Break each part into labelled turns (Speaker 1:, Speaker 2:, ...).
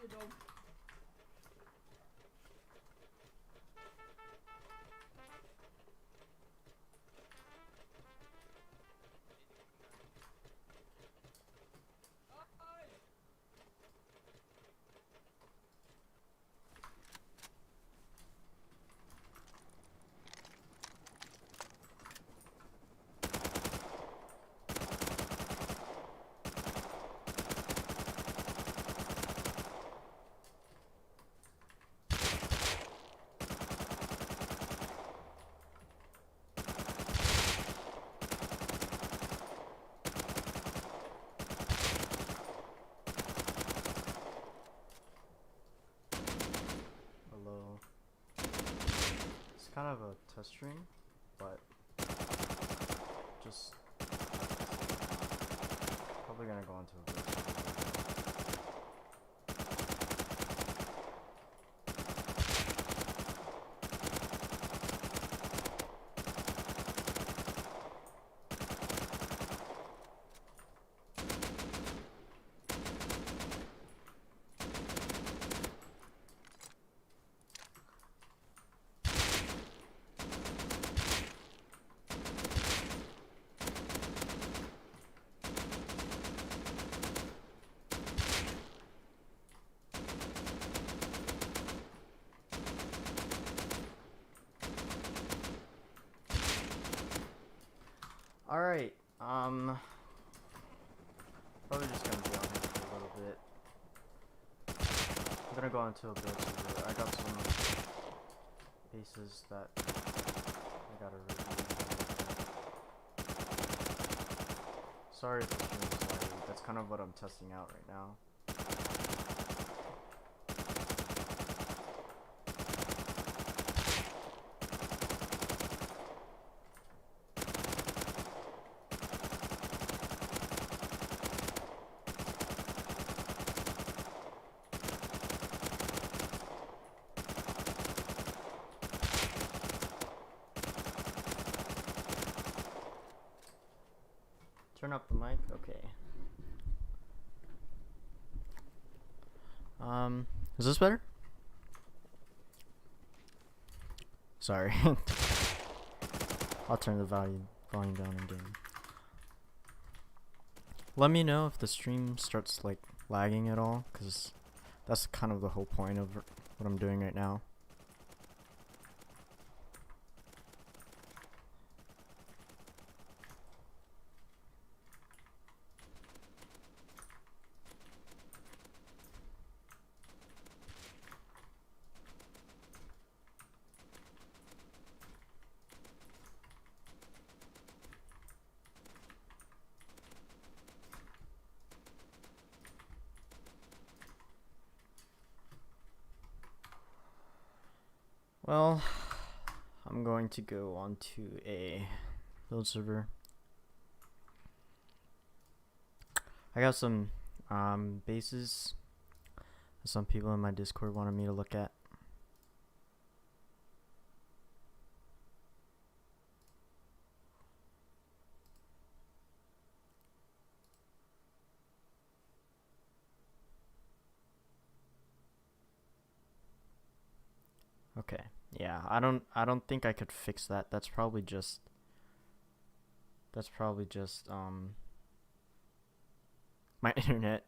Speaker 1: Hello. It's kind of a test stream, but just probably gonna go into a bit. Alright, probably just gonna be on here for a little bit. I'm gonna go into a bit. I got some bases that I gotta review. Sorry if the stream is laggy. That's kind of what I'm testing out right now. Turn up the mic? Okay. Is this better? Sorry. I'll turn the volume down again. Let me know if the stream starts like lagging at all, because that's kind of the whole point of what I'm doing right now. Well, I'm going to go on to a build server. I got some bases that some people in my Discord wanted me to look at. Okay. Yeah, I don't think I could fix that. That's probably just my internet.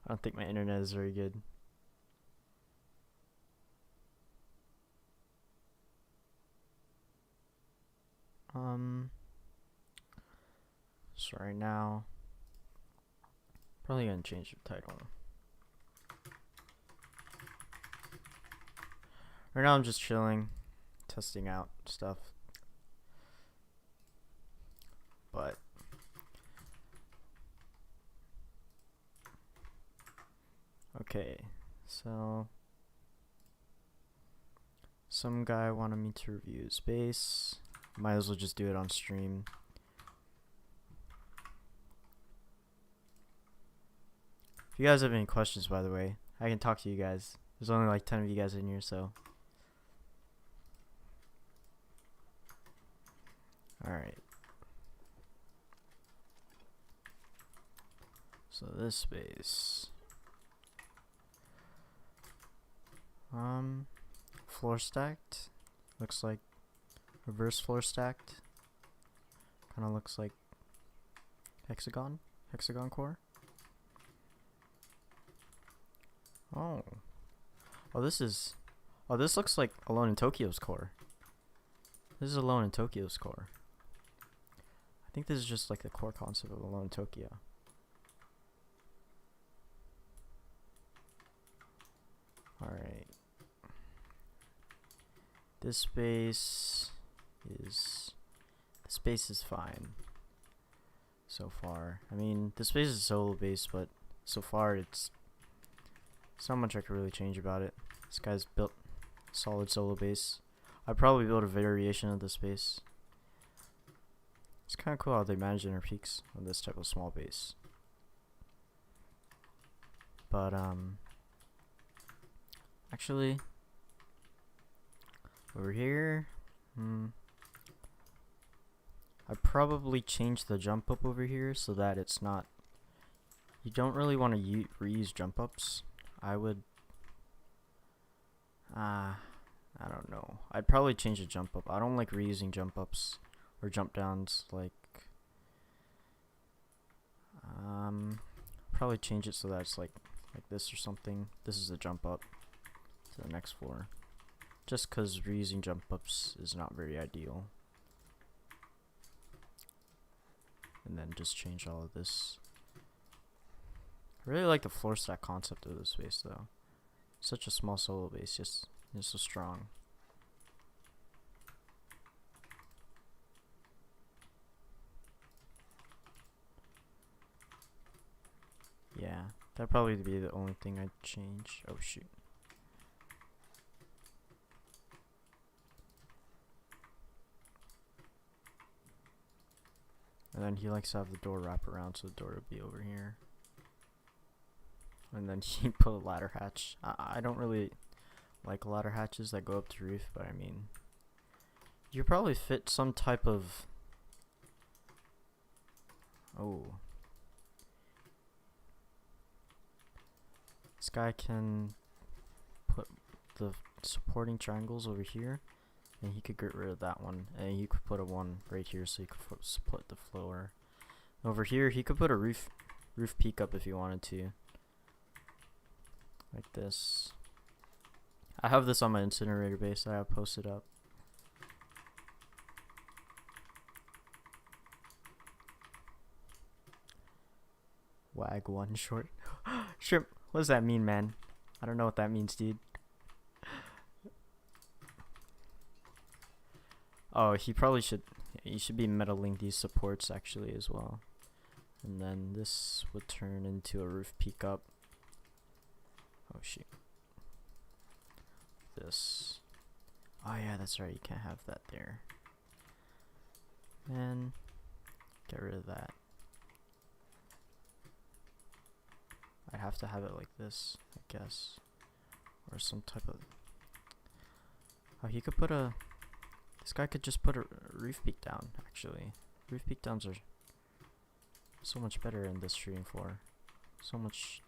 Speaker 1: I don't think my internet is very good. So right now, probably gonna change the title. Right now I'm just chilling, testing out stuff. But okay, so some guy wanted me to review his base. Might as well just do it on stream. If you guys have any questions, by the way, I can talk to you guys. There's only like 10 of you guys in here, so. Alright. So this base. Floor stacked. Looks like reverse floor stacked. Kind of looks like hexagon core. Oh. Oh, this looks like Alone in Tokyo's core. This is Alone in Tokyo's core. I think this is just like the core concept of Alone in Tokyo. Alright. This base is fine so far. I mean, this base is a solo base, but so far it's not much I could really change about it. This guy's built a solid solo base. I'd probably build a variation of this base. It's kind of cool how they manage inner peaks on this type of small base. But actually, over here, I'd probably change the jump up over here so that it's not. You don't really want to reuse jump ups. I would. I don't know. I'd probably change the jump up. I don't like reusing jump ups or jump downs. Like, probably change it so that it's like this or something. This is a jump up to the next floor. Just because reusing jump ups is not very ideal. And then just change all of this. I really like the floor stack concept of this base though. Such a small solo base, just so strong. Yeah, that'd probably be the only thing I'd change. Oh shoot. And then he likes to have the door wrap around, so the door would be over here. And then he put a ladder hatch. I don't really like ladder hatches that go up to roof, but I mean, you probably fit some type of. Oh. This guy can put the supporting triangles over here, and he could get rid of that one, and you could put a one right here so you could split the floor. Over here, he could put a roof peak up if you wanted to, like this. I have this on my incinerator base that I have posted up. Wag one short. Shrimp. What does that mean, man? I don't know what that means, dude. Oh, he should be metaling these supports actually as well. And then this would turn into a roof peak up. Oh shoot. This. Oh yeah, that's right, you can't have that there. And get rid of that. I'd have to have it like this, I guess. Or some type of. Oh, he could put a. This guy could just put a roof peak down, actually. Roof peak downs are so much better in this shooting floor. So much.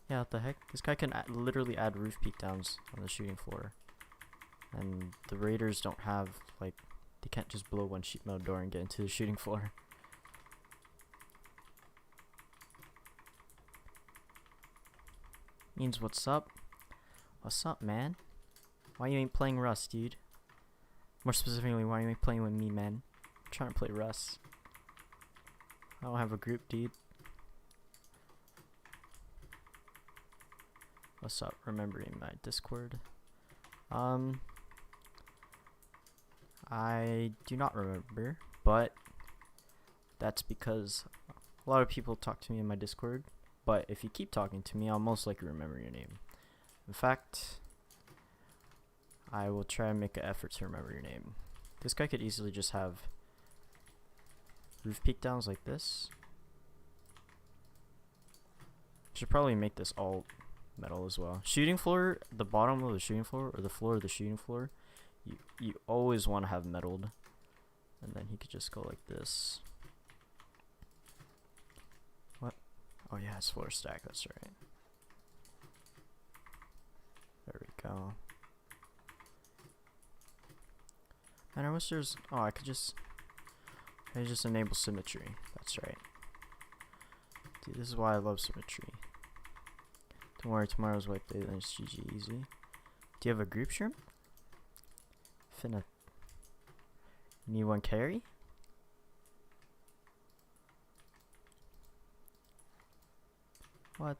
Speaker 1: Yeah, what the heck? This guy can literally add roof peak downs on the shooting floor. And the raiders don't have, like, they can't just blow one sheet metal door and get into the shooting floor. Means what's up? What's up, man? Why you ain't playing Rust, dude? More specifically, why you ain't playing with me, man? I'm trying to play Rust. I don't have a group, dude. What's up? Remembering my Discord. I do not remember, but that's because a lot of people talk to me in my Discord. But if you keep talking to me, I'll most likely remember your name. In fact, I will try and make an effort to remember your name. This guy could easily just have roof peak downs like this. Should probably make this all metal as well. Shooting floor, the bottom of the shooting floor, or the floor of the shooting floor, you always want to have metaled. And then he could just go like this. What? Oh yeah, it's floor stack, that's right. There we go. And I wish there's... Oh, I could just enable symmetry. That's right. Dude, this is why I love symmetry. Don't worry, tomorrow's wipe day, then it's GG easy. Do you have a group shrimp? Finna... You need one carry? What?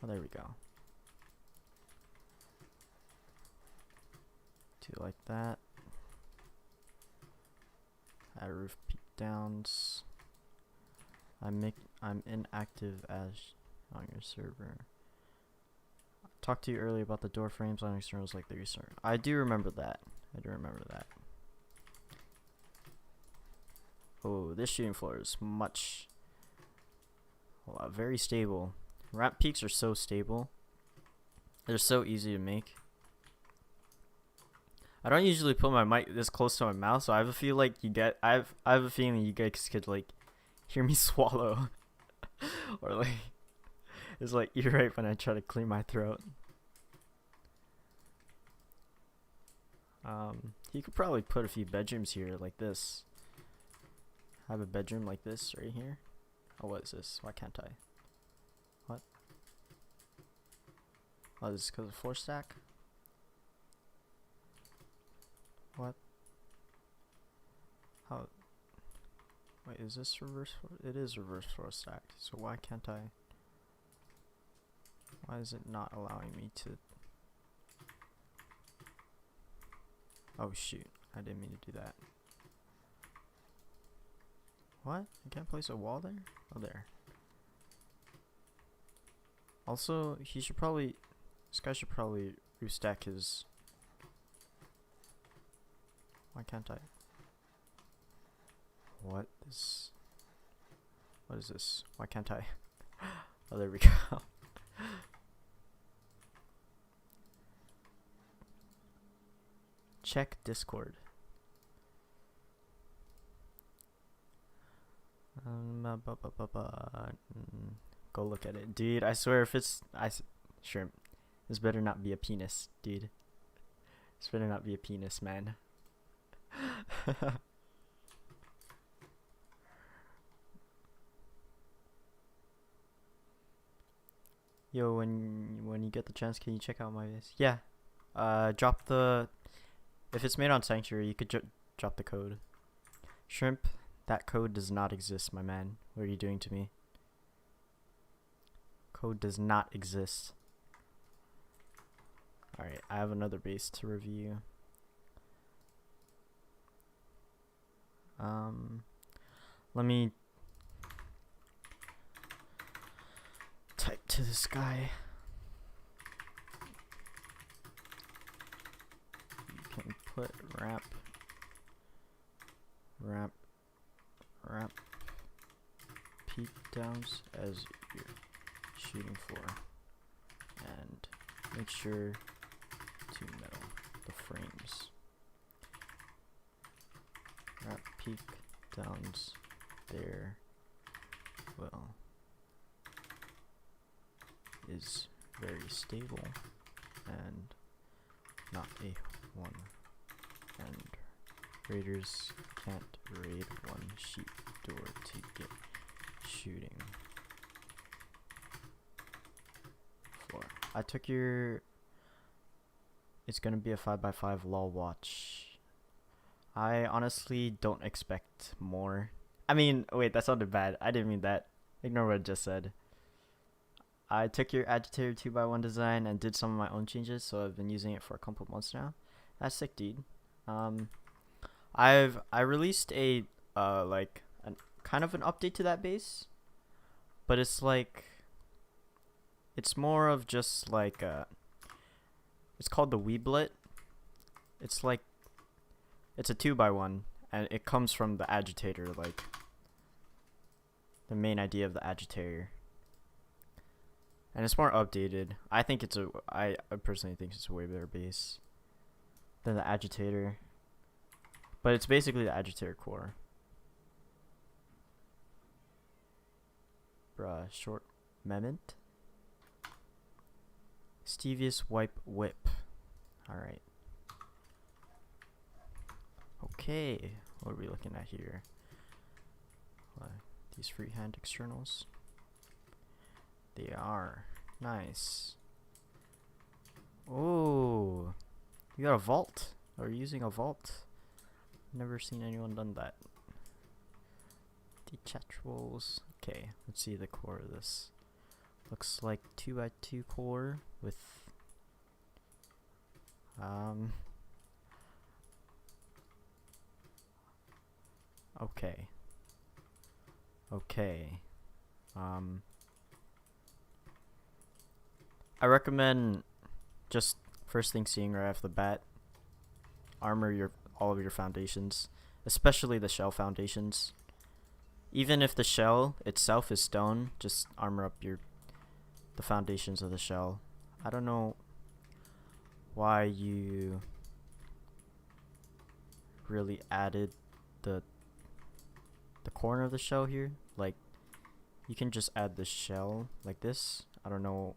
Speaker 1: Oh, there we go. Do like that. Add roof peak downs. I'm inactive as on your server. Talked to you earlier about the door frames on externals like the restart. I do remember that. I do remember that. Oh, this shooting floor is much... very stable. Ramp peaks are so stable. They're so easy to make. I don't usually put my mic this close to my mouth, so I have a feel like I have a feeling you guys could like hear me swallow. Or like it's like you're right when I try to clear my throat. You could probably put a few bedrooms here like this. Have a bedroom like this right here. Oh, what is this? Why can't I? What? Oh, this is because of 4 stack? What? How? Wait, is this reverse? It is reverse 4 stack. So why can't I? Why is it not allowing me to? Oh shoot, I didn't mean to do that. What? I can't place a wall there? Oh, there. Also, he should probably... This guy should probably restack his... Why can't I? What is... What is this? Why can't I? Oh, there we go. Check Discord. Go look at it, dude. I swear, if it's shrimp, this better not be a penis, dude. This better not be a penis, man. Yo, when you get the chance, can you check out my base? Yeah. Drop the... If it's made on Sanctuary, you could drop the code. Shrimp, that code does not exist, my man. What are you doing to me? Code does not exist. Alright, I have another base to review. Let me type to this guy. You can put ramp peak downs as your shooting floor, and make sure to metal the frames. Ramp peak downs there is very stable and not a one, and raiders can't raid one sheet door to get shooting floor. I took your... It's gonna be a 5x5 lol watch. I honestly don't expect more. I mean, wait, that sounded bad. I didn't mean that. Ignore what I just said. I took your agitator 2x1 design and did some of my own changes, so I've been using it for a couple months now. That's sick, dude. I released a like kind of an update to that base, but it's like it's more of just like it's called the Weeblet. It's like it's a 2x1 and it comes from the agitator, like the main idea of the agitator. And it's more updated. I think it's I personally think it's a way better base than the agitator. But it's basically the agitator core. Bruh, short moment. Stevious Wipe Whip. Alright. Okay. What are we looking at here? These freehand externals. They are nice. Oh, you got a vault? Or using a vault? Never seen anyone done that. Detachables. Okay, let's see the core of this. Looks like 2x2 core with okay. Okay. I recommend just first thing seeing right off the bat, armor all of your foundations, especially the shell foundations. Even if the shell itself is stone, just armor up the foundations of the shell. I don't know why you really added the corner of the shell here. Like, you can just add the shell like this. I don't know.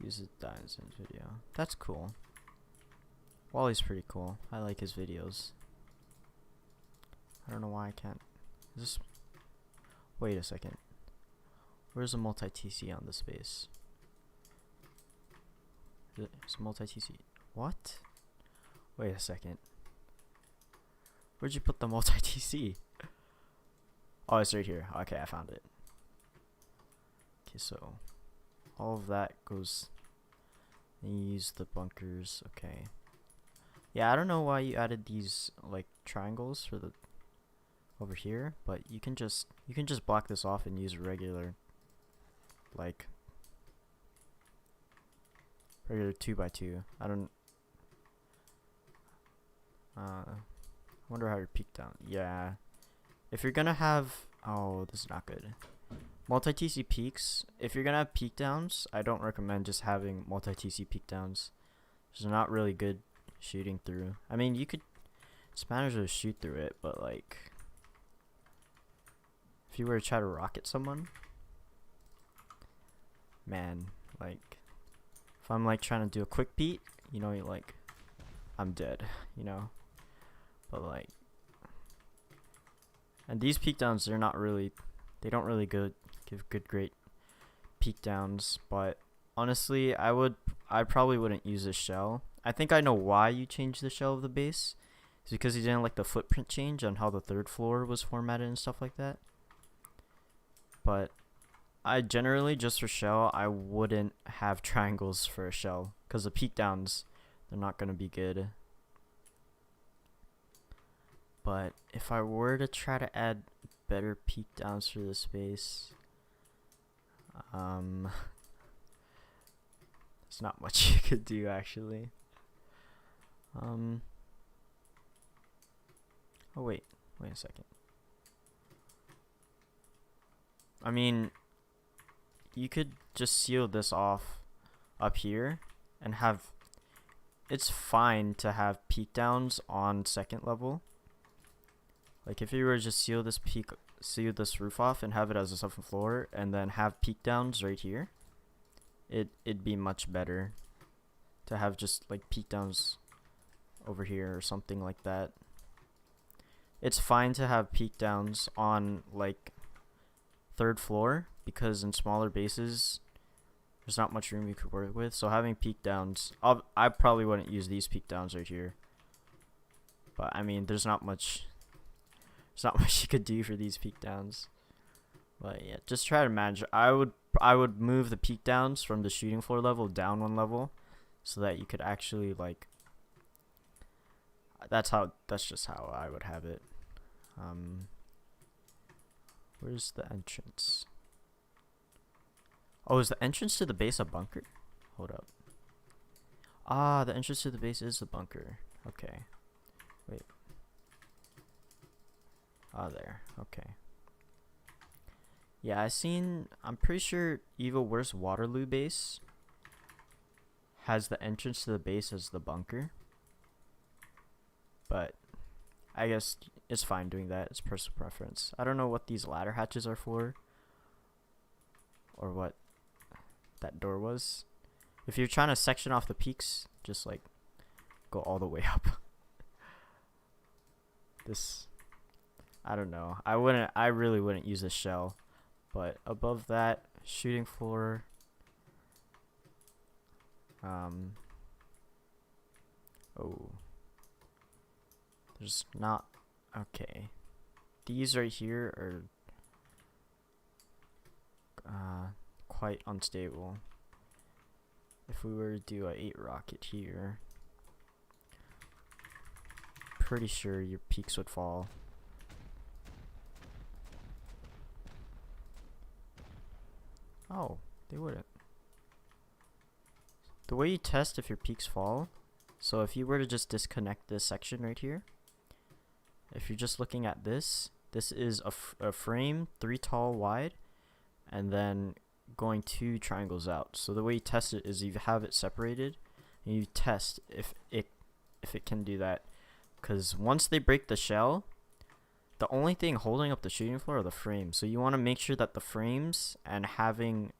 Speaker 1: Use the diamonds in his video. That's cool. Wally's pretty cool. I like his videos. I don't know why I can't. Is this? Wait a second. Where's the multi-TC on this base? It's multi-TC. What? Wait a second. Where'd you put the multi-TC? Oh, it's right here. Okay, I found it. Okay, so all of that goes. And you use the bunkers. Okay. Yeah, I don't know why you added these like triangles for the over here, but you can just block this off and use a regular 2x2. I don't wonder how your peak down. Yeah, if you're gonna have, oh, this is not good. Multi-TC peaks. If you're gonna have peak downs, I don't recommend just having multi-TC peak downs. They're not really good shooting through. I mean, you could Spanners would shoot through it, but like if you were to try to rocket someone, man, like if I'm like trying to do a quick beat, you know, like I'm dead, you know. But like, and these peak downs, they don't really give great peak downs. But honestly, I probably wouldn't use this shell. I think I know why you changed the shell of the base. It's because you didn't like the footprint change on how the third floor was formatted and stuff like that. But I generally, just for shell, I wouldn't have triangles for a shell, because the peak downs, they're not going to be good. But if I were to try to add better peak downs for this base, there's not much you could do actually. Oh wait a second. I mean, you could just seal this off up here and have, it's fine to have peak downs on second level. Like if you were to just seal this roof off and have it as a second floor and then have peak downs right here, it'd be much better to have just like peak downs over here or something like that. It's fine to have peak downs on like third floor, because in smaller bases there's not much room you could work with, so having peak downs, I probably wouldn't use these peak downs right here, but I mean there's not much you could do for these peak downs. But yeah, just try to manage. I would move the peak downs from the shooting floor level down one level, so that you could actually like, that's just how I would have it. Where's the entrance? Oh, is the entrance to the base a bunker? Hold up. Ah, the entrance to the base is the bunker. Okay. Wait. Ah, there. Okay. Yeah, I'm pretty sure Evil Worst Waterloo base has the entrance to the base as the bunker. But I guess it's fine doing that. It's personal preference. I don't know what these ladder hatches are for, or what. that door was. If you're trying to section off the peaks, just like go all the way up. This, I don't know. I really wouldn't use a shell. But above that, shooting floor. Oh. There's not, okay. These right here are quite unstable. If we were to do a 8 rocket here, pretty sure your peaks would fall. Oh, they wouldn't. The way you test if your peaks fall, so if you were to just disconnect this section right here, if you're just looking at this, this is a frame 3 tall wide, and then going 2 triangles out. So the way you test it is you have it separated, and you test if it can do that. Because once they break the shell, the only thing holding up the shooting floor are the frames. So you want to make sure that the frames and having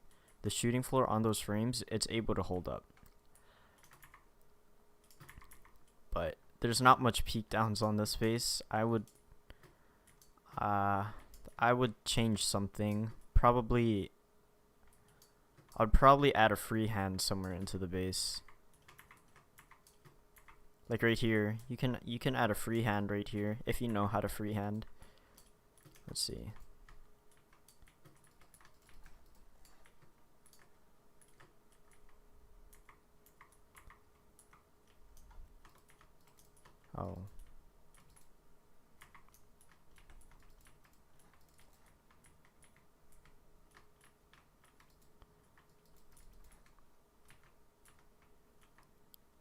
Speaker 1: the shooting floor on those frames, it's able to hold up. But there's not much peak downs on this base. I would change something. I'd probably add a freehand somewhere into the base. Like right here, you can add a freehand right here if you know how to freehand. Let's see. Oh.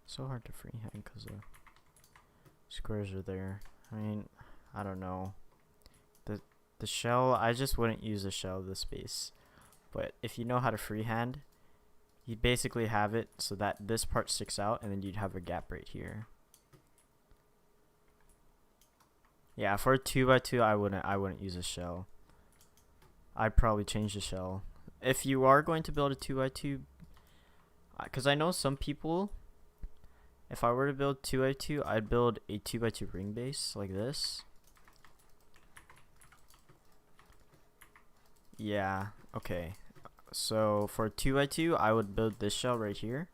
Speaker 1: So hard to freehand because the squares are there. I mean, I don't know. The shell, I just wouldn't use a shell this base. But if you know how to freehand, you basically have it so that this part sticks out, and then you'd have a gap right here. Yeah, for a 2x2, I wouldn't use a shell. I'd probably change the shell. If you are going to build a 2x2, because I know some people, if I were to build 2x2, I'd build a 2x2 ring base like this. Yeah, okay. So for 2x2, I would build this shell right here.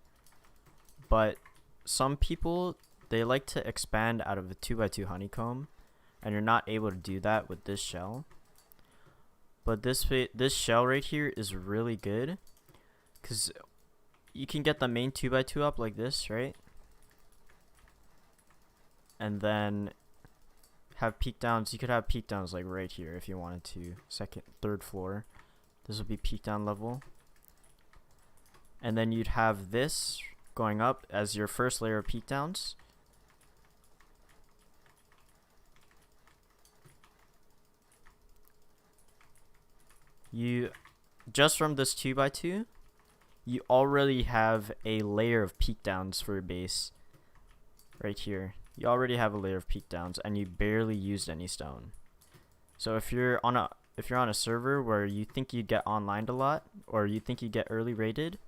Speaker 1: But some people, they like to expand out of a 2x2 honeycomb, and you're not able to do that with this shell. But this shell right here is really good, because you can get the main 2x2 up like this, right? And then have peak downs. You could have peak downs like right here if you wanted to. Second, third floor. This would be peak down level. And then you'd have this going up as your first layer of peak downs. You, just from this 2x2, you already have a layer of peak downs for your base right here. You already have a layer of peak downs, and you barely used any stone. So if you're on a server where you think you get online a lot, or you think you get early rated,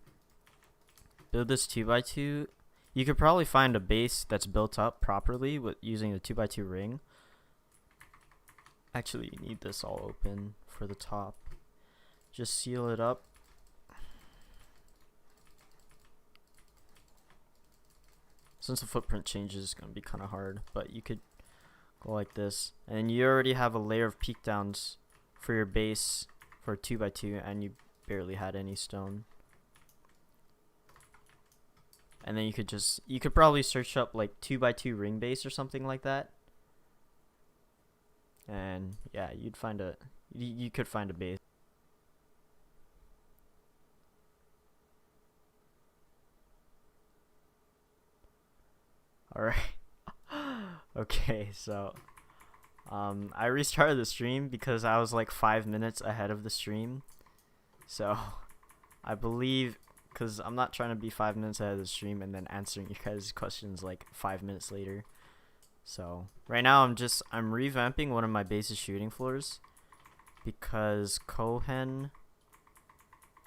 Speaker 1: build this 2x2. You could probably find a base that's built up properly with using the 2x2 ring. Actually, you need this all open for the top. Just seal it up. Since the footprint changes, it's going to be kind of hard, but you could go like this. And you already have a layer of peak downs for your base for 2x2, and you barely had any stone. And then you could probably search up like 2x2 ring base or something like that. And yeah, you could find a base. Alright. Okay, so I restarted the stream because I was like 5 minutes ahead of the stream. So I believe, because I'm not trying to be 5 minutes ahead of the stream and then answering you guys' questions like 5 minutes later. So right now I'm revamping one of my base's shooting floors because Cohen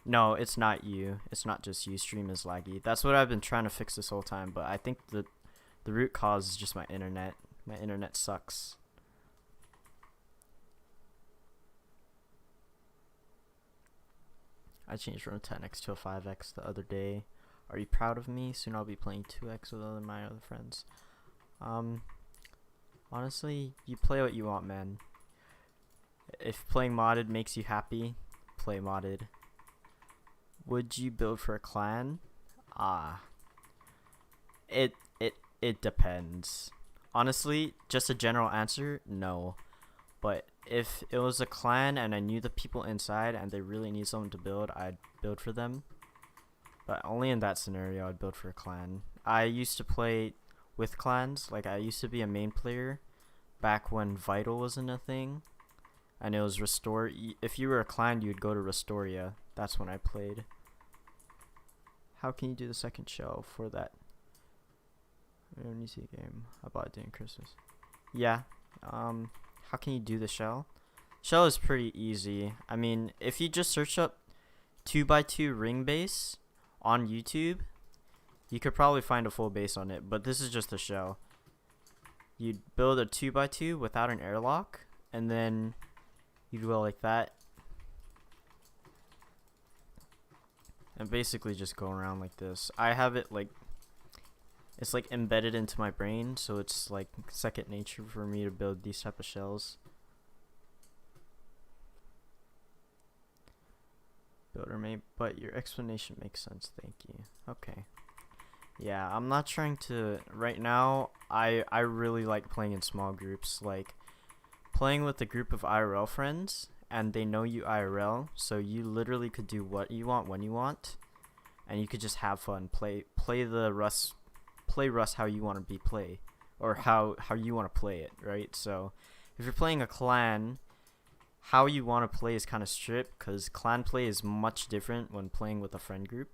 Speaker 1: No, it's not you. It's not just you. Stream is laggy. That's what I've been trying to fix this whole time, but I think the root cause is just my internet. My internet sucks. I changed from a 10x to a 5x the other day. Are you proud of me? Soon I'll be playing 2x with my other friends. Honestly, you play what you want, man. If playing modded makes you happy, play modded. Would you build for a clan? It depends. Honestly, just a general answer, no. But if it was a clan and I knew the people inside and they really need someone to build, I'd build for them. But only in that scenario I'd build for a clan. I used to play with clans. Like, I used to be a main player back when Vital wasn't a thing. And it was Restore. If you were a clan, you'd go to Restoria. That's when I played. How can you do the second shell for that? When you see a game, I bought it during Christmas. Yeah. How can you do the shell? Shell is pretty easy. I mean, if you just search up 2x2 ring base on YouTube, you could probably find a full base on it. But this is just a shell. You'd build a 2x2 without an airlock, and then you'd go like that. And basically just go around like this. I have it like, it's like embedded into my brain, so it's like second nature for me to build these type of shells. Builder mate, but your explanation makes sense, thank you. Okay. Yeah, I'm not trying to, right now, I really like playing in small groups, like playing with a group of IRL friends, and they know you IRL, so you literally could do what you want when you want, and you could just have fun, play Rust how you want to be play, or how you want to play it, right? So if you're playing a clan, how you want to play is kind of strict, because clan play is much different when playing with a friend group.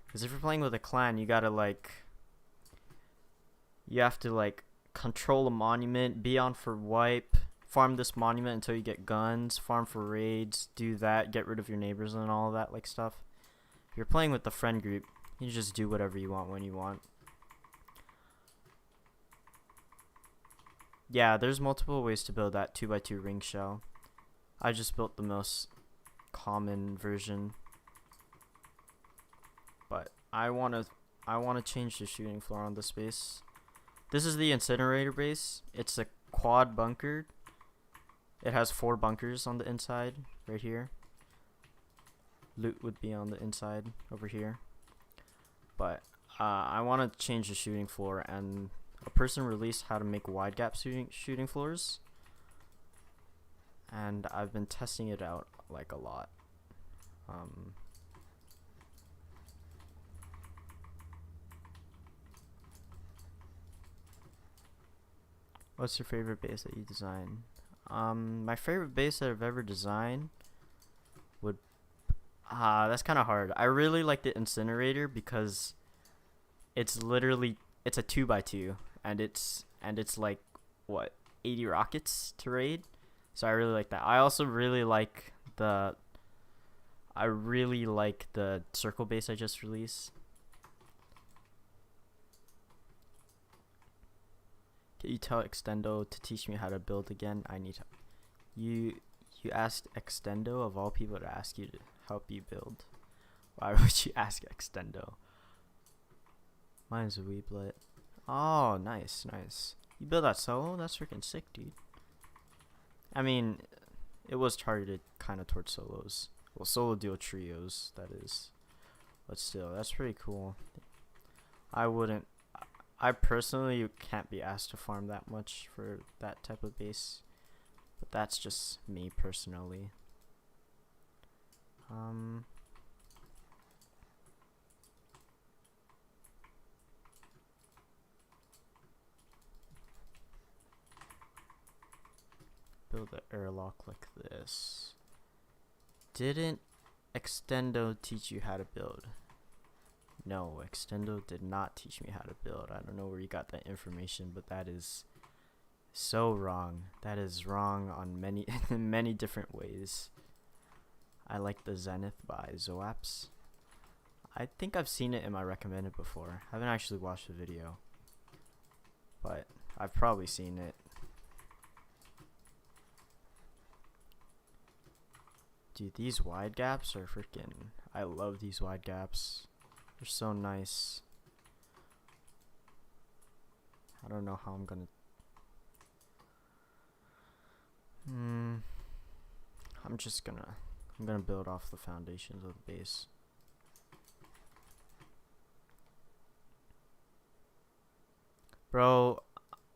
Speaker 1: Because if you're playing with a clan, you gotta you have to control a monument, be on for wipe, farm this monument until you get guns, farm for raids, do that, get rid of your neighbors and all that stuff. If you're playing with the friend group, you just do whatever you want when you want. Yeah, there's multiple ways to build that 2x2 ring shell. I just built the most common version. But I wanna change the shooting floor on this base. This is the Incinerator Base. It's a quad bunker. It has 4 bunkers on the inside, right here. Loot would be on the inside, over here. But I want to change the shooting floor, and a person released how to make wide gap shooting floors. And I've been testing it out a lot. What's your favorite base that you design? My favorite base that I've ever designed would that's kind of hard. I really like the Incinerator because it's a 2x2 and it's like what, 80 rockets to raid. So I really like that. I also really like the circle base I just released. Can you tell Extendo to teach me how to build again? I need help. You asked Extendo of all people to ask you to help you build. Why would you ask Extendo? Mine's a Weeblet. Oh, nice. You build that solo? That's freaking sick, dude. I mean, it was targeted kind of towards solos. Well, solo duo trios, that is. But still, that's pretty cool. I personally can't be asked to farm that much for that type of base. But that's just me personally. Build the airlock like this. Didn't Extendo teach you how to build? No, Extendo did not teach me how to build. I don't know where you got that information, but that is so wrong. That is wrong on many different ways. I like the Zenith by Zoaps. I think I've seen it in my recommended before. I haven't actually watched the video, but I've probably seen it. Dude, these wide gaps are freaking... I love these wide gaps. They're so nice. I don't know how I'm gonna... I'm gonna build off the foundations of the base. Bro,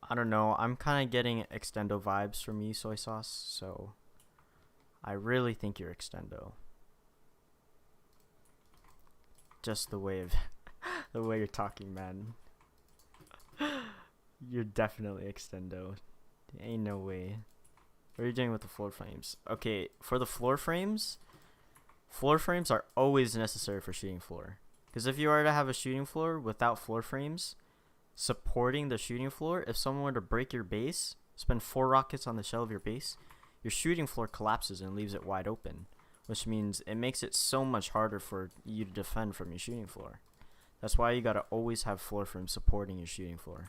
Speaker 1: I don't know. I'm kind of getting extendo vibes from you, soy sauce, so I really think you're extendo. Just the way of the way you're talking, man. You're definitely extendo. There ain't no way. What are you doing with the floor frames? Okay, for the floor frames are always necessary for shooting floor. Because if you are to have a shooting floor without floor frames supporting the shooting floor, if someone were to break your base, spend 4 rockets on the shell of your base, your shooting floor collapses and leaves it wide open, which means it makes it so much harder for you to defend from your shooting floor. That's why you gotta always have floor frames supporting your shooting floor.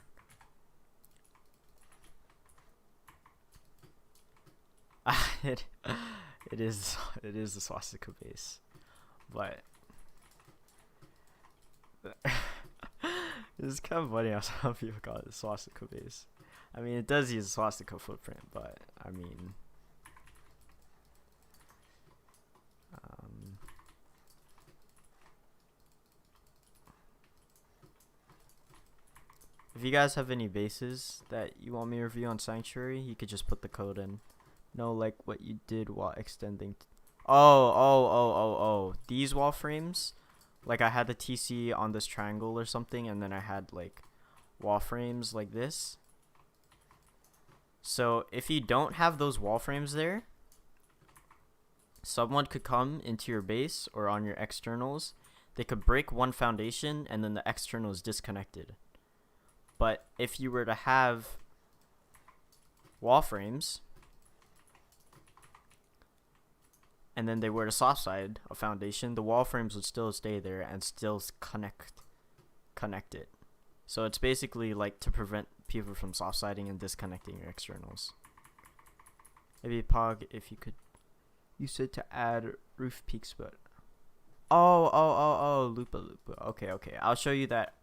Speaker 1: it is the swastika base, but it's kind of funny how some people call it the swastika base. I mean, it does use a swastika footprint, but I mean, if you guys have any bases that you want me to review on Sanctuary, you could just put the code in. No, like what you did while extending. Oh. These wall frames, like I had the TC on this triangle or something, and then I had like wall frames like this. So if you don't have those wall frames there, someone could come into your base or on your externals. They could break one foundation and then the external is disconnected. But if you were to have wall frames and then they were to soft side a foundation, the wall frames would still stay there and still connect it. So it's basically like to prevent people from soft siding and disconnecting your externals. Maybe Pog, if you could, you said to add roof peaks, but Lupa. Okay. I'll show you that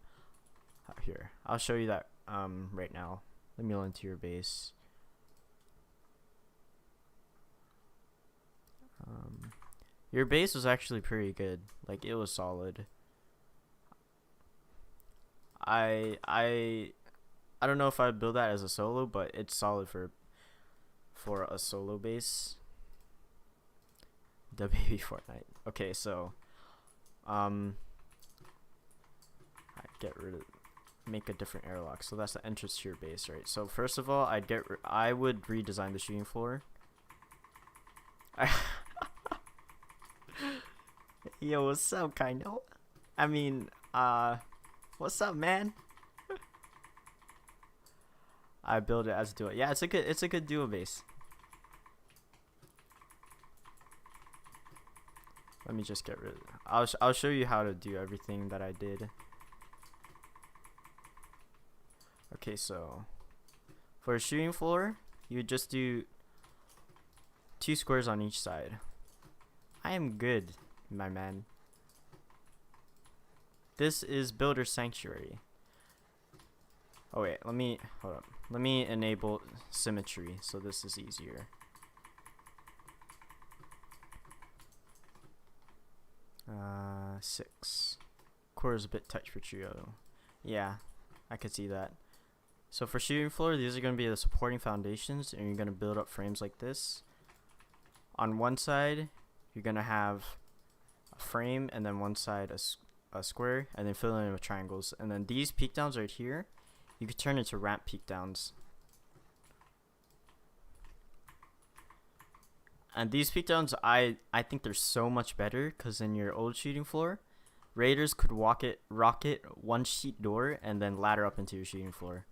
Speaker 1: here. I'll show you that right now. Let me go into your base. Your base was actually pretty good. Like, it was solid. I don't know if I'd build that as a solo, but it's solid for a solo base. The baby Fortnite. Okay, so I make a different airlock. So that's the entrance to your base, right? So first of all, I would redesign the shooting floor. Yo, what's up, Kaino? I mean, what's up, man? I build it as a duo. Yeah, it's a good duo base. Let me just get rid of it. I'll show you how to do everything that I did. Okay, so for a shooting floor, you just do 2 squares on each side. I am good, my man. This is Builder Sanctuary. Oh wait, hold up. Let me enable symmetry so this is easier. 6. Core is a bit tight for trio. Yeah, I could see that. So for shooting floor, these are going to be the supporting foundations, and you're going to build up frames like this. On one side, you're going to have a frame, and then one side a square, and then fill it in with triangles. And then these peak downs right here, you could turn into ramp peak downs. And these peak downs, I think they're so much better, because in your old shooting floor, raiders could rocket one sheet door and then ladder up into your shooting floor.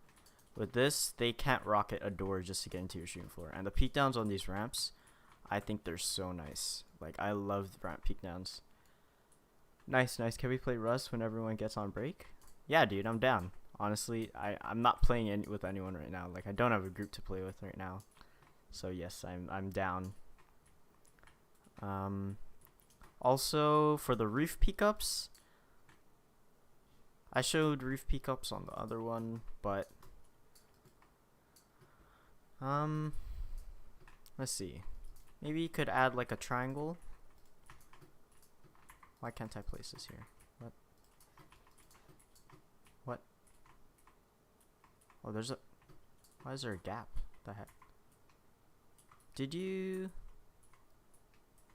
Speaker 1: With this, they can't rocket a door just to get into your shooting floor. And the peak downs on these ramps, I think they're so nice. Like, I love ramp peak downs. Nice. Can we play Rust when everyone gets on break? Yeah, dude, I'm down. Honestly, I'm not playing with anyone right now. Like, I don't have a group to play with right now. So yes, I'm down. Also for the roof peak ups, I showed roof peak ups on the other one, but let's see. Maybe you could add like a triangle. Why can't I place this here? What? Oh, there's a... Why is there a gap? The heck? Did you,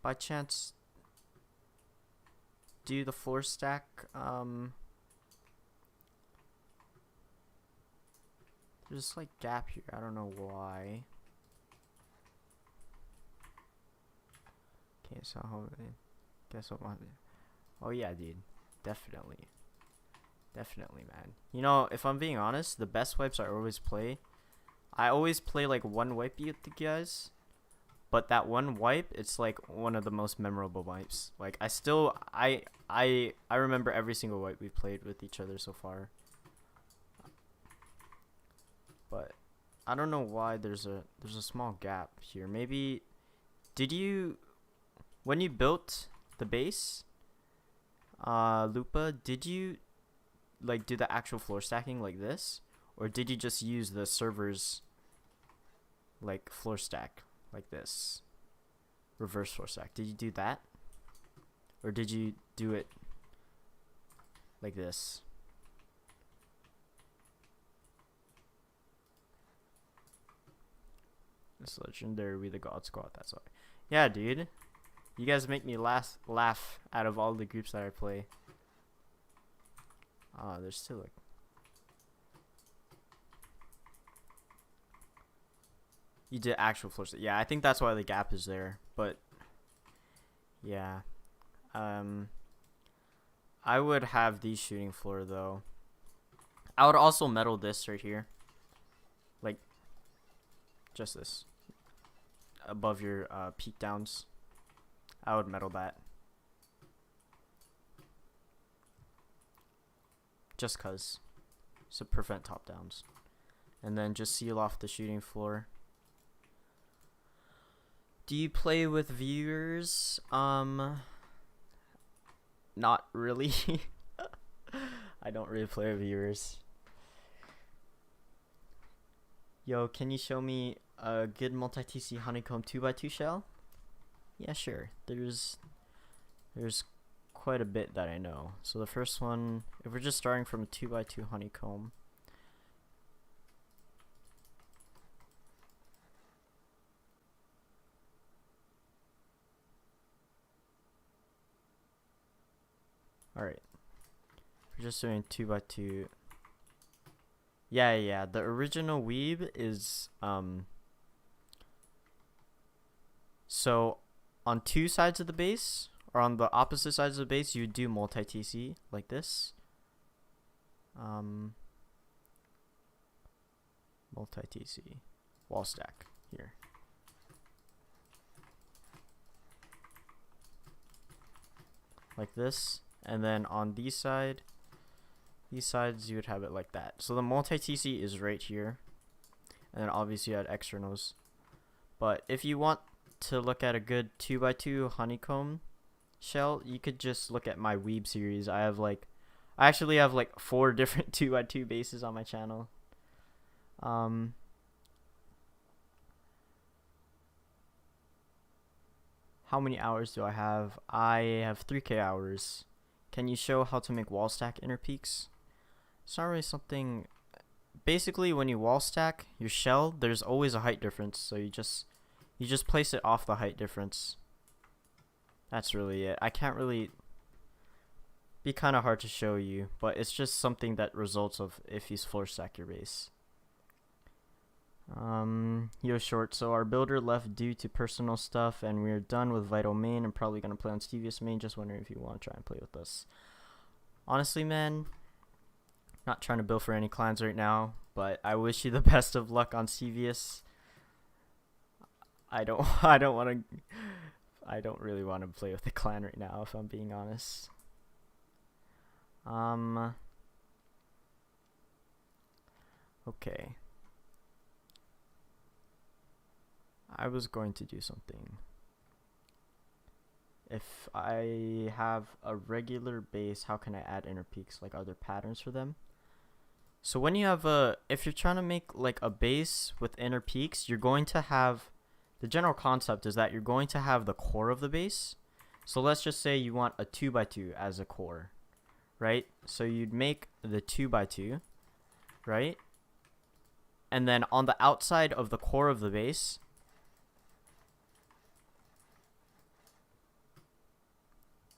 Speaker 1: by chance, do the floor stack? There's like gap here. I don't know why. Okay, so guess what? Oh yeah, dude, definitely, man. You know, if I'm being honest, the best wipes I always play like one wipe with you guys, but that one wipe, it's like one of the most memorable wipes. Like I remember every single wipe we've played with each other so far. But I don't know why there's a small gap here. Maybe when you built the base, Lupa, did you like do the actual floor stacking like this, or did you just use the server's like floor stack like this, reverse floor stack? Did you do that, or did you do it like this? It's legendary. We the God Squad. That's why. Yeah, dude. You guys make me laugh out of all the groups that I play. There's still like... You did actual floor stack. Yeah, I think that's why the gap is there. But yeah, I would have the shooting floor though. I would also metal this right here, like just this above your peak downs. I would metal that just cause to prevent top downs, and then just seal off the shooting floor. Do you play with viewers? Not really. I don't really play with viewers. Yo, can you show me a good multi-TC honeycomb 2x2 shell? Yeah, sure. There's quite a bit that I know. So the first one, if we're just starting from a 2x2 honeycomb, alright, we're just doing 2x2. Yeah, the original weeb is so on two sides of the base, or on the opposite sides of the base, you do multi-TC like this. Multi-TC wall stack here. Like this, and then on these sides you would have it like that. So the multi-TC is right here, and then obviously you had externals. But if you want to look at a good 2x2 honeycomb shell, you could just look at my weeb series. I actually have like 4 different 2x2 bases on my channel. How many hours do I have? I have 3k hours. Can you show how to make wall stack inner peaks? It's not really something. Basically, when you wall stack your shell, there's always a height difference, so you just place it off the height difference. That's really it. I can't really... Be kind of hard to show you, but it's just something that results of if you floor stack your base. Yo, short. So our builder left due to personal stuff, and we're done with Vital Main. I'm probably gonna play on Stevious Main. Just wondering if you want to try and play with us. Honestly, man, not trying to build for any clans right now, but I wish you the best of luck on Stevious. I don't I don't want to I don't really want to play with the clan right now, if I'm being honest. Okay. I was going to do something. If I have a regular base, how can I add inner peaks? Like, are there patterns for them? So when you have if you're trying to make like a base with inner peaks, you're going to have, the general concept is that you're going to have the core of the base. So let's just say you want a 2x2 as a core, right? So you'd make the 2x2, right? And then on the outside of the core of the base,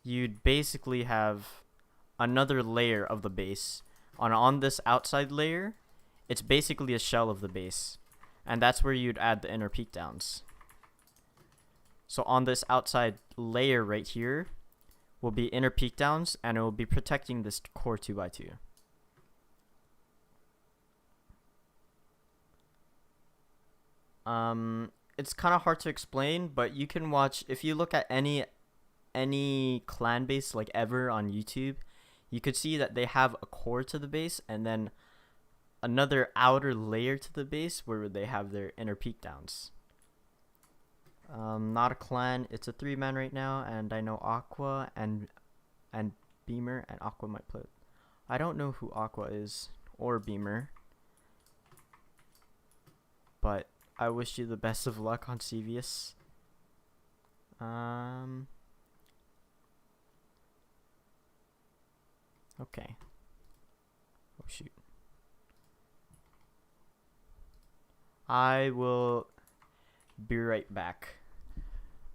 Speaker 1: you'd basically have another layer of the base. On this outside layer, it's basically a shell of the base, and that's where you'd add the inner peak downs. So on this outside layer right here will be inner peak downs, and it will be protecting this core 2x2. It's kind of hard to explain, but you can watch, if you look at any clan base like ever on YouTube, you could see that they have a core to the base and then another outer layer to the base where they have their inner peak downs. Not a clan, it's a 3-man right now, and I know Aqua and Beamer, and Aqua might play. I don't know who Aqua is or Beamer, but I wish you the best of luck on Sevius. Okay. Oh shoot. I will be right back.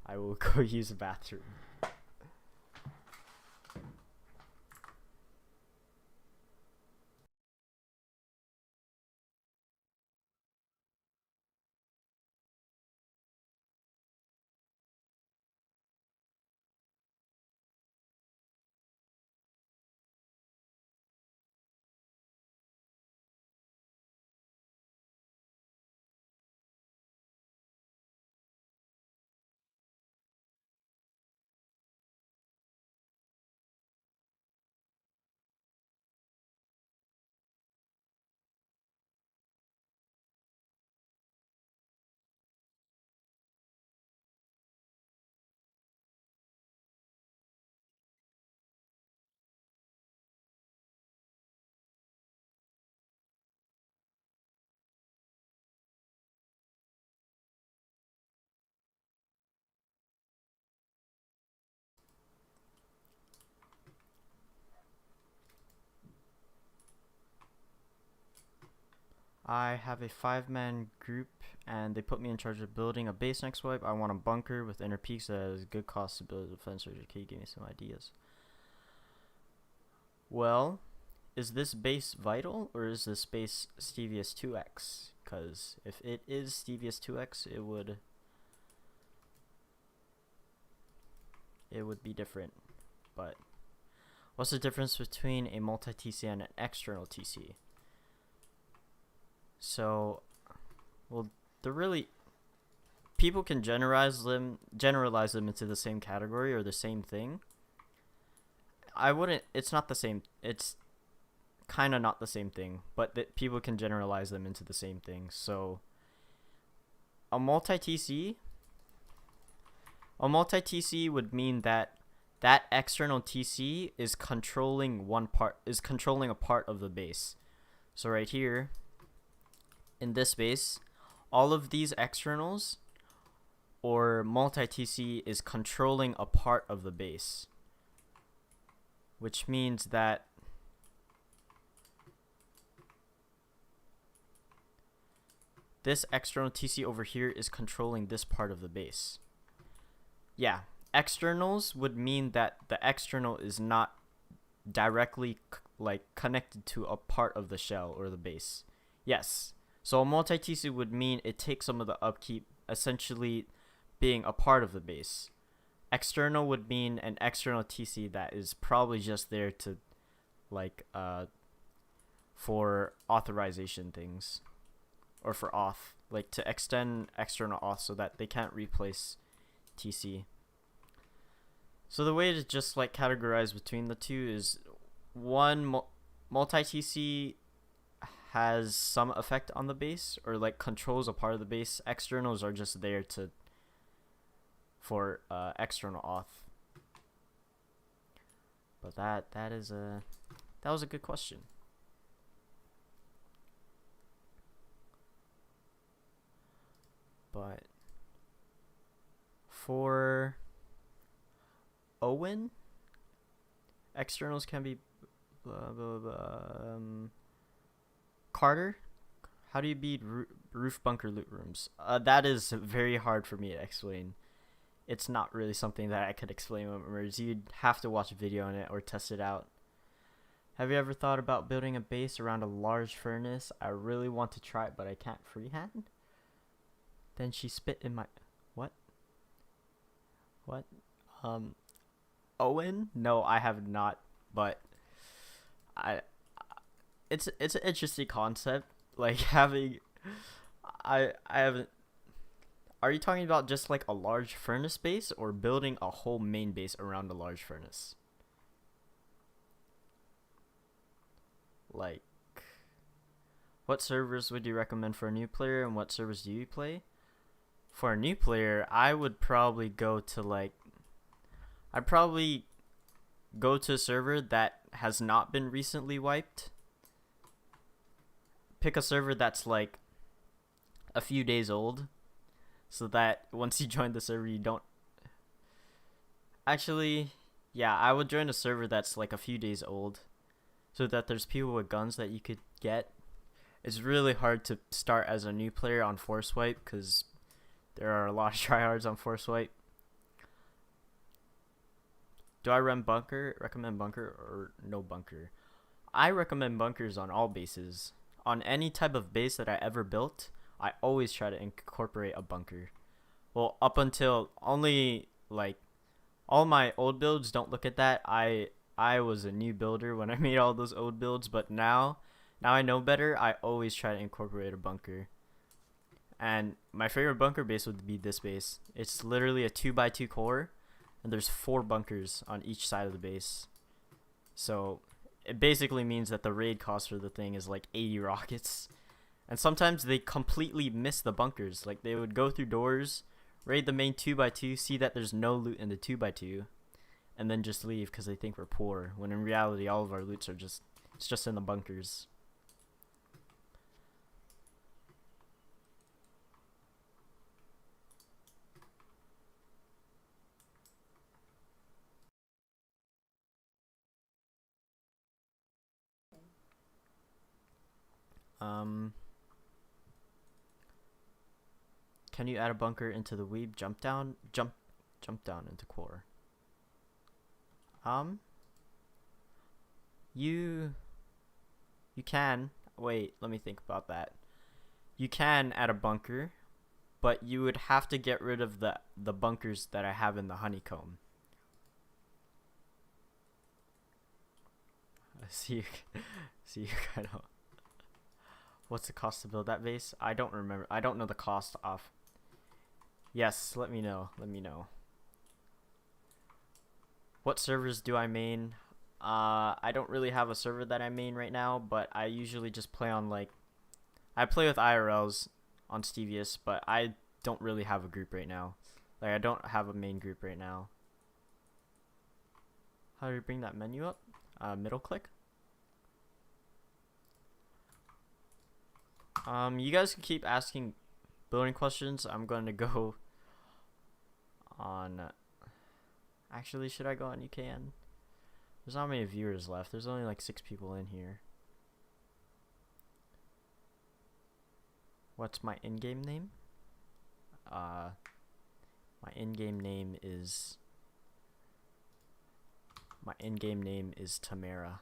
Speaker 1: I will go use the bathroom. I have a 5-man group, and they put me in charge of building a base next wipe. I want a bunker with inner peaks that has good cost to build a defense. Can you give me some ideas? Well, is this base vital, or is this base Stevius 2x? Because if it is Stevius 2x, it would be different. But what's the difference between a multi-TC and an external TC? So, well, they're really, people can generalize them into the same category or the same thing. I wouldn't, it's not the same, it's kind of not the same thing, but that people can generalize them into the same thing. So a multi-TC would mean that external TC is controlling a part of the base. So right here in this base, all of these externals or multi-TC is controlling a part of the base, which means that this external TC over here is controlling this part of the base. Yeah, externals would mean that the external is not directly connected to a part of the shell or the base. Yes. So a multi-TC would mean it takes some of the upkeep, essentially being a part of the base. External would mean an external TC that is probably just there to for authorization things, or for auth. like to extend external auth so that they can't replace TC. So the way to just like categorize between the two is one, multi-TC has some effect on the base or like controls a part of the base. Externals are just there for external auth. But that was a good question. But for Owen, externals can be blah, blah, blah, Carter, how do you beat roof bunker loot rooms? That is very hard for me to explain. It's not really something that I could explain with words. You'd have to watch a video on it or test it out. Have you ever thought about building a base around a large furnace? I really want to try it, but I can't freehand. Then she spit in my... What? Owen? No, I have not, but it's an interesting concept. Like having... I haven't... Are you talking about just like a large furnace base or building a whole main base around a large furnace? Like, what servers would you recommend for a new player and what servers do you play? For a new player, I would probably go to like... I'd probably go to a server that has not been recently wiped. Pick a server that's like a few days old, so that once you join the server you don't... Actually, yeah, I would join a server that's like a few days old, so that there's people with guns that you could get. It's really hard to start as a new player on Force Wipe because there are a lot of tryhards on Force Wipe. Do I recommend bunker or no bunker? I recommend bunkers on all bases. On any type of base that I ever built, I always try to incorporate a bunker. Well, up until only like all my old builds, don't look at that. I was a new builder when I made all those old builds, but now I know better. I always try to incorporate a bunker. And my favorite bunker base would be this base. It's literally a 2x2 core, and there's 4 bunkers on each side of the base. So it basically means that the raid cost for the thing is like 80 rockets. And sometimes they completely miss the bunkers. Like they would go through doors, raid the main 2x2, see that there's no loot in the 2x2, and then just leave because they think we're poor, when in reality all of our loots are just in the bunkers. Can you add a bunker into the weeb jump down into core? You can. Wait, let me think about that. You can add a bunker, but you would have to get rid of the bunkers that I have in the honeycomb. See you kind of... What's the cost to build that base? I don't remember. I don't know the cost off. Yes, let me know. What servers do I main? I don't really have a server that I main right now, but I usually just play on like... I play with IRLs on Stevius, but I don't really have a group right now. Like, I don't have a main group right now. How do you bring that menu up? Middle click? You guys can keep asking building questions. I'm going to go on... Actually, should I go on UKN? There's not many viewers left. There's only like 6 people in here. What's my in-game name? My in-game name is... Tamara.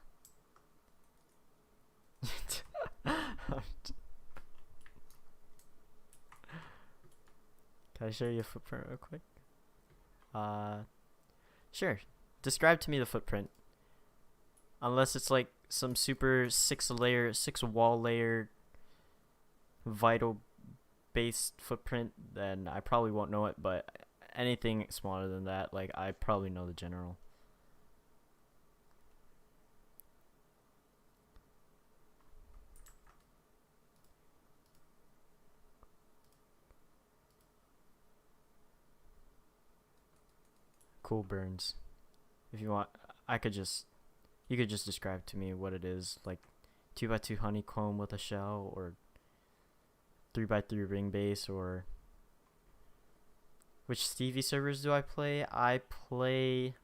Speaker 1: Can I show you a footprint real quick? Sure. Describe to me the footprint. Unless it's like some super 6 wall layer vital base footprint, then I probably won't know it, but anything smaller than that, like, I probably know the general. Cool burns. If you want, I could just, you could just describe to me what it is, like 2x2 honeycomb with a shell, or 3x3 ring base, or which Stevie servers do I play? I play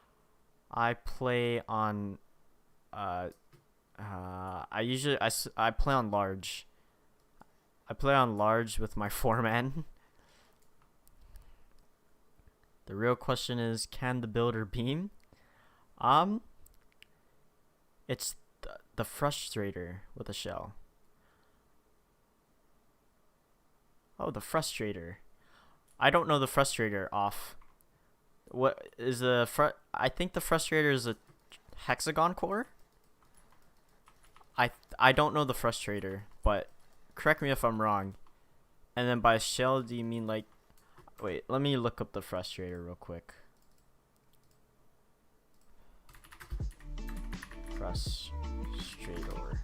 Speaker 1: on I play on large. I play on large with my 4-man. The real question is, can the builder beam? It's the frustrator with a shell. Oh, the frustrator. I don't know the frustrator off. What is the I think the frustrator is a hexagon core. I don't know the frustrator, but correct me if I'm wrong. And then by shell, do you mean like? Wait, let me look up the frustrator real quick. Frustrator.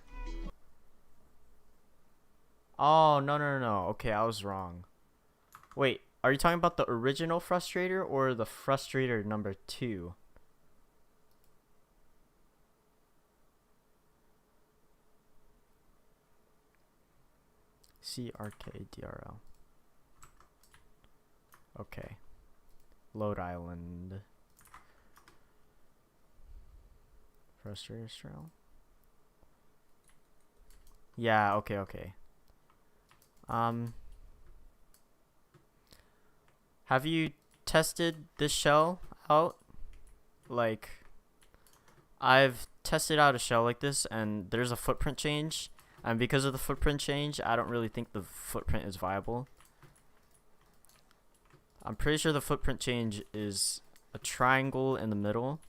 Speaker 1: Oh, no. Okay, I was wrong. Wait, are you talking about the original frustrator or the frustrator number 2? CRKDRL. Okay. Load Island. Frustrator trail. Yeah, okay. Have you tested this shell out? Like, I've tested out a shell like this, and there's a footprint change, and because of the footprint change, I don't really think the footprint is viable. I'm pretty sure the footprint change is a triangle in the middle.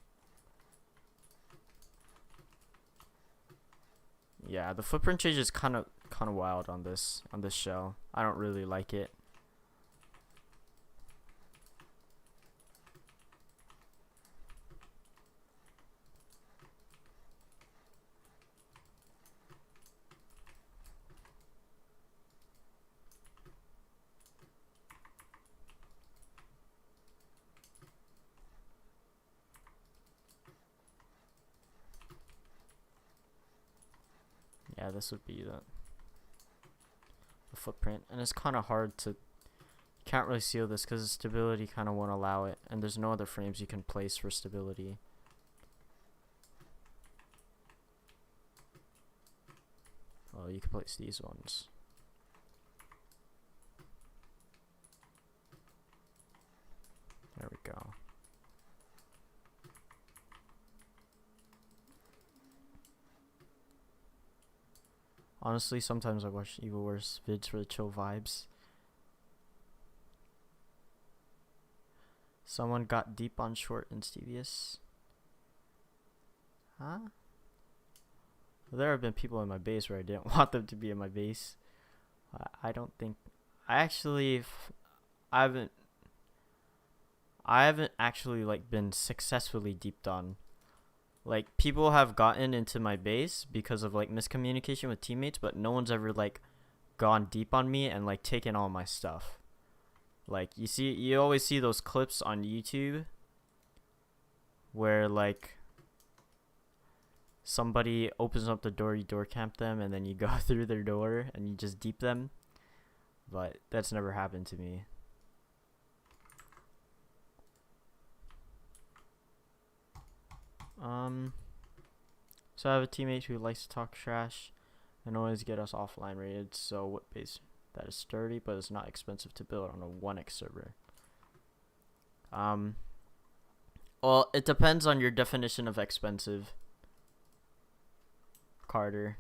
Speaker 1: Yeah, the footprint change is kind of wild on this shell. I don't really like it. Yeah, this would be the footprint, and it's kind of hard to, you can't really seal this because stability kind of won't allow it, and there's no other frames you can place for stability. Oh, you can place these ones. There we go. Honestly, sometimes I watch even worse vids for the chill vibes. Someone got deep on short and Stevious. Huh? Well, there have been people in my base where I didn't want them to be in my base. I don't think... I haven't actually like been successfully deeped on. Like, people have gotten into my base because of like miscommunication with teammates, but no one's ever like gone deep on me and like taken all my stuff. Like, you always see those clips on YouTube where like somebody opens up the door, you door camp them, and then you go through their door and you just deep them. But that's never happened to me. So I have a teammate who likes to talk trash and always get us offline rated. So what base? That is sturdy, but it's not expensive to build on a 1x server. Well, it depends on your definition of expensive, Carter.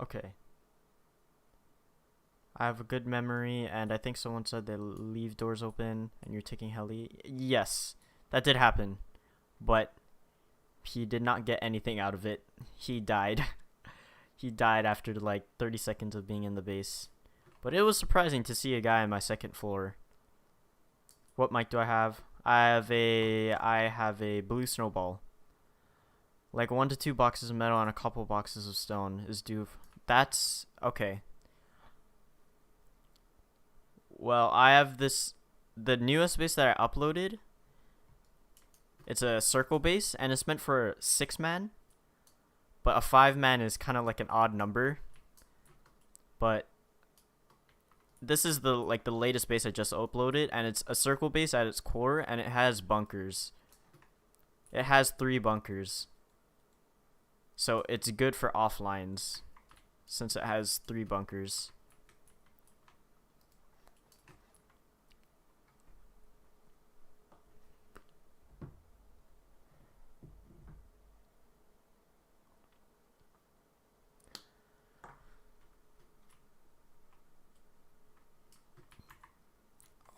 Speaker 1: Okay. I have a good memory, and I think someone said they leave doors open and you're taking heli. Yes, that did happen, but he did not get anything out of it. He died. He died after like 30 seconds of being in the base. But it was surprising to see a guy on my second floor. What mic do I have? I have a blue snowball. Like 1 to 2 boxes of metal and a couple boxes of stone is due. That's okay. Well, I have the newest base that I uploaded. It's a circle base and it's meant for 6-man. But a 5-man is kind of like an odd number. But this is the latest base I just uploaded, and it's a circle base at its core, and it has bunkers. It has 3 bunkers. So it's good for offlines since it has 3 bunkers.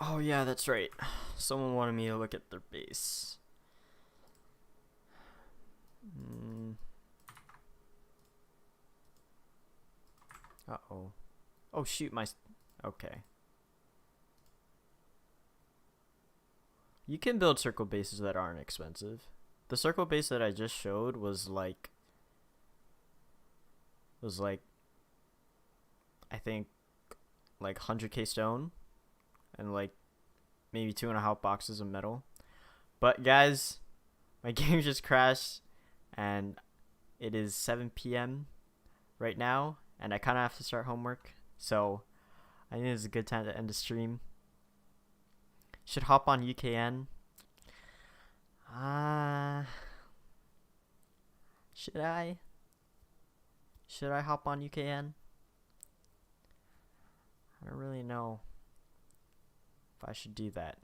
Speaker 1: Oh yeah, that's right. Someone wanted me to look at their base. Uh-oh. Oh shoot, okay. You can build circle bases that aren't expensive. The circle base that I just showed was like I think like 100k stone and like maybe 2.5 boxes of metal. But guys, my game just crashed and it is 7 p.m. right now and I kind of have to start homework, so I think it's a good time to end the stream. Should hop on UKN. Should I? Should I hop on UKN? I don't really know if I should do that.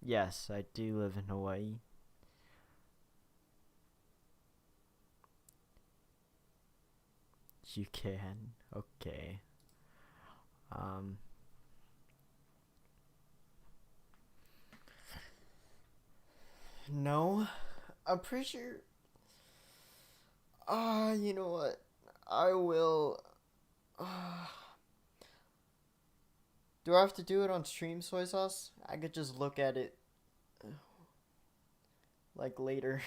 Speaker 1: Yes, I do live in Hawaii. You can. Okay. No, I'm pretty sure. You know what? I will. Do I have to do it on stream, soy sauce? I could just look at it like later.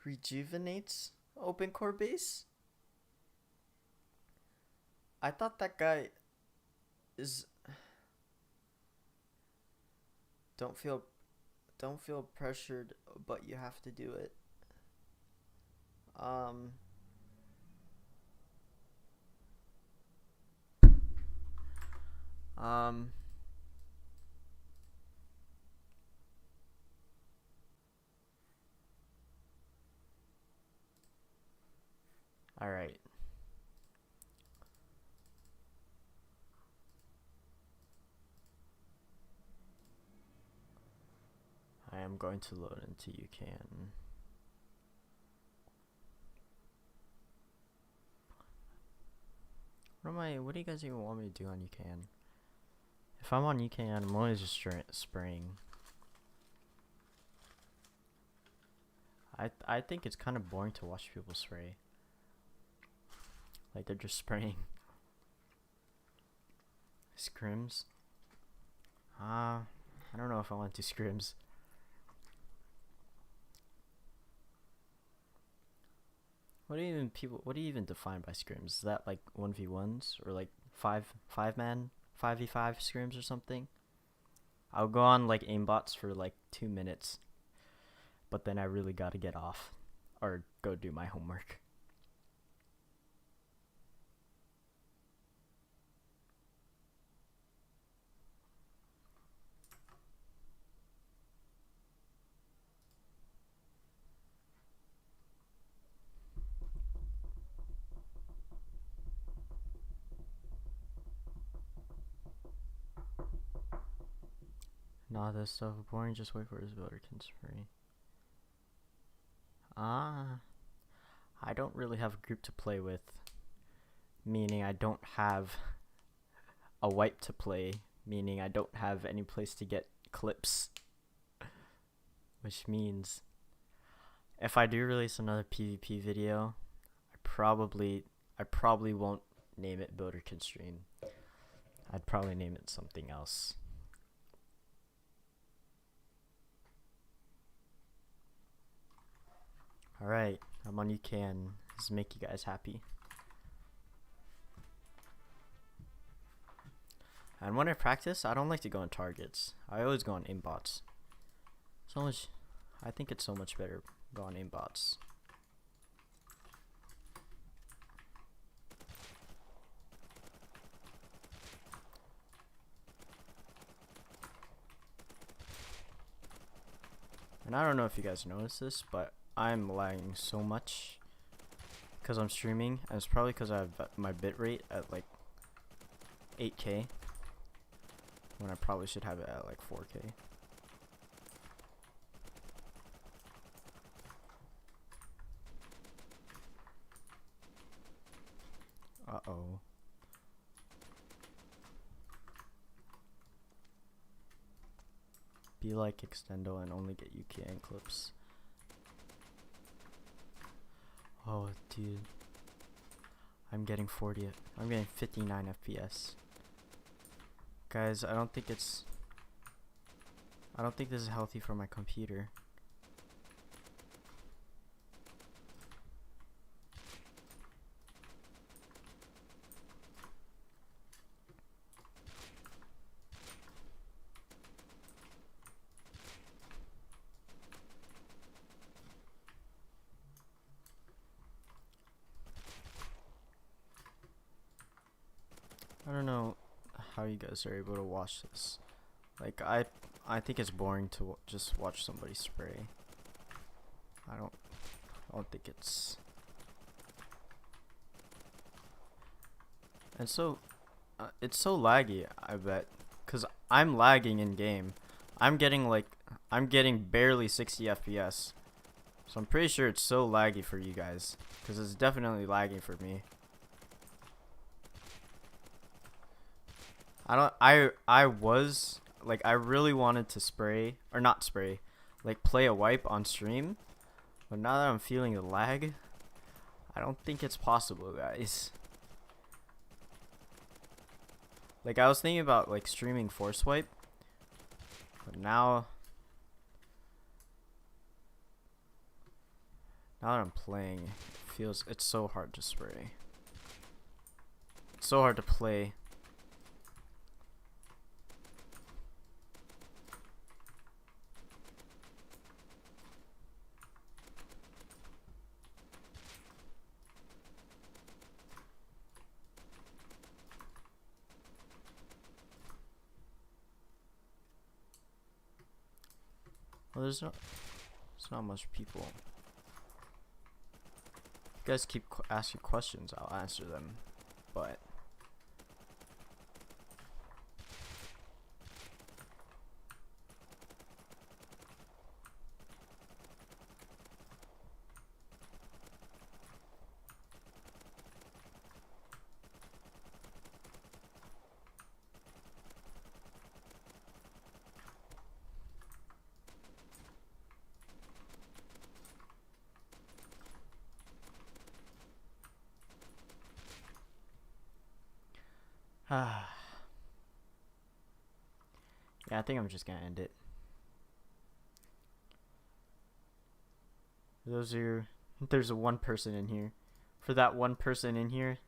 Speaker 1: Rejuvenates open core base? I thought that guy is don't feel pressured, but you have to do it. All right. I am going to load into UCAN. What do you guys even want me to do on UCAN? If I'm on UCAN, I'm always just spraying. I think it's kind of boring to watch people spray. Like they're just spraying. Scrims? I don't know if I want to do scrims. What do you even define by scrims? Is that like 1v1s or like 5-man 5v5 scrims or something? I'll go on like aimbots for like 2 minutes, but then I really gotta get off or go do my homework. Nah, this stuff boring. Just wait for his builder can spray. Ah, I don't really have a group to play with. Meaning I don't have a wipe to play. Meaning I don't have any place to get clips. Which means if I do release another PvP video, I probably won't name it Builder Can Stream. I'd probably name it something else. Alright, I'm on UKN. Does it make you guys happy? And when I practice, I don't like to go on targets. I always go on aimbots. I think it's so much better go on aimbots. And I don't know if you guys noticed this, but I'm lagging so much because I'm streaming, and it's probably because I have my bitrate at like 8K when I probably should have it at like 4K. Uh-oh. Be like Extendo and only get UKN clips. Oh, dude. I'm getting 59 FPS. Guys, I don't think this is healthy for my computer. I don't know how you guys are able to watch this. Like I think it's boring to just watch somebody spray. I don't think it's. And so it's so laggy, I bet, cuz I'm lagging in game. I'm getting barely 60 FPS. So I'm pretty sure it's so laggy for you guys, cuz it's definitely lagging for me. I was like, I really wanted to spray, or not spray, like play a wipe on stream, but now that I'm feeling the lag, I don't think it's possible, guys. Like I was thinking about like streaming force wipe, but now that I'm playing, it's so hard to spray. It's so hard to play. Well, there's not much people. If you guys keep asking questions, I'll answer them, but yeah, I think I'm just gonna end it. There's a one person in here. For that one person in here,